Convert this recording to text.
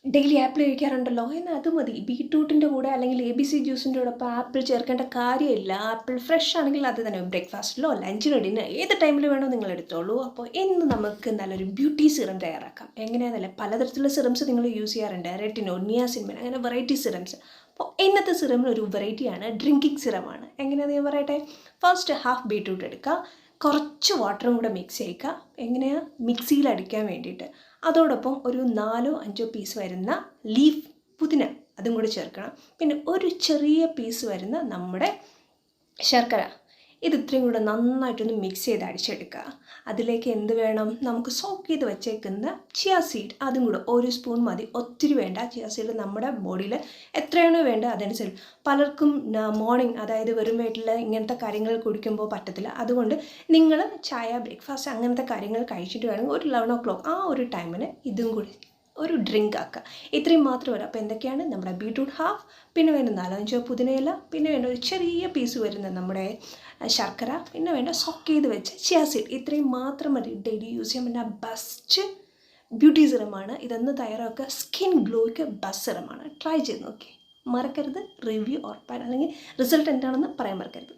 Daily apple കഴിക്കാറുണ്ടല്ലോ, എന്നാൽ അത് മതി. ബീട്രൂട്ടിൻ്റെ കൂടെ അല്ലെങ്കിൽ ABC ജ്യൂസിൻ്റെ കൂടെ ഇപ്പോൾ ആപ്പിൾ ചേർക്കേണ്ട കാര്യമില്ല. ആപ്പിൾ ഫ്രഷ് ആണെങ്കിൽ അത് തന്നെ ബ്രേക്ക്ഫാസ്റ്റിലോ ലഞ്ചിനോ ഡിന്നർ ഏത് ടൈമിൽ വേണോ നിങ്ങൾ എടുത്തോളൂ. അപ്പോൾ ഇന്ന് നമുക്ക് നല്ലൊരു ബ്യൂട്ടി സിറം തയ്യാറാക്കാം. എങ്ങനെയാണെന്നല്ല, പലതരത്തിലുള്ള സിറംസ് നിങ്ങൾ യൂസ് ചെയ്യാറുണ്ട്. റെറ്റിനോ, നിയാസിൻമൈൻ, അങ്ങനെ വെറൈറ്റി സിറംസ്. അപ്പോൾ ഇന്നത്തെ സിറമിൽ ഒരു വെറൈറ്റിയാണ്, ഡ്രിങ്കിങ് സിറമാണ്. എങ്ങനെയാണെന്ന് ഞാൻ പറയട്ടെ. ഫസ്റ്റ് ഹാഫ് ബീട്രൂട്ട് എടുക്കുക, കുറച്ച് വാട്ടറും കൂടെ മിക്സ് ചെയ്യുക. എങ്ങനെയാണ് മിക്സിയിൽ അടിക്കാൻ വേണ്ടിയിട്ട്. അതോടൊപ്പം ഒരു 4-5 പീസ് വരുന്ന ലീഫ് പുതിന അതും കൂടി ചേർക്കണം. പിന്നെ ഒരു ചെറിയ പീസ് വരുന്ന നമ്മുടെ ശർക്കര. ഇത് ഇത്രയും കൂടെ നന്നായിട്ടൊന്ന് മിക്സ് ചെയ്ത് അടിച്ചെടുക്കുക. അതിലേക്ക് എന്ത് വേണം, നമുക്ക് സോക്ക് ചെയ്ത് വെച്ചേക്കുന്ന ചിയ സീഡ്, അതും കൂടെ 1 സ്പൂൺ മതി, ഒത്തിരി വേണ്ട. ചിയ സീഡ് നമ്മുടെ ബോഡിയിൽ എത്രയാണോ വേണ്ട അതനുസരിച്ച്. പലർക്കും മോർണിംഗ്, അതായത് വെറും വയറ്റിൽ ഇങ്ങനത്തെ കാര്യങ്ങൾ കുടിക്കുമ്പോൾ പറ്റത്തില്ല. അതുകൊണ്ട് നിങ്ങൾ ചായ, ബ്രേക്ക്ഫാസ്റ്റ് അങ്ങനത്തെ കാര്യങ്ങൾ കഴിച്ചിട്ട് വേണമെങ്കിൽ ഒരു 11 o'clock ആ ഒരു ടൈമിന് ഇതും കൂടി ഒരു ഡ്രിങ്ക് ആക്കുക. ഇത്രയും മാത്രം വരും. അപ്പോൾ എന്തൊക്കെയാണ്, നമ്മുടെ ബീട്രൂട്ട് ഹാഫ്, പിന്നെ വേണ്ട 4-5 പുതിനയില, പിന്നെ വേണ്ട ഒരു ചെറിയ പീസ് വരുന്ന നമ്മുടെ ശർക്കര, പിന്നെ വേണ്ട സോക്ക് ചെയ്ത് വെച്ച ചിയ സീഡ്. ഇത്രയും മാത്രം മതി. ഡെയിലി യൂസ് ചെയ്യാൻ പറ്റുന്ന ബെസ്റ്റ് ബ്യൂട്ടി സിറമാണ്. ഇതൊന്ന് തയ്യാറാക്കുക. സ്കിൻ ഗ്ലോയ്ക്ക് ബെസ്റ്റ് സിറമാണ്. ട്രൈ ചെയ്ത് നോക്കി. മറക്കരുത് റിവ്യൂ ഉറപ്പാൻ, അല്ലെങ്കിൽ റിസൾട്ട് എന്താണെന്ന് പറയാൻ മറക്കരുത്.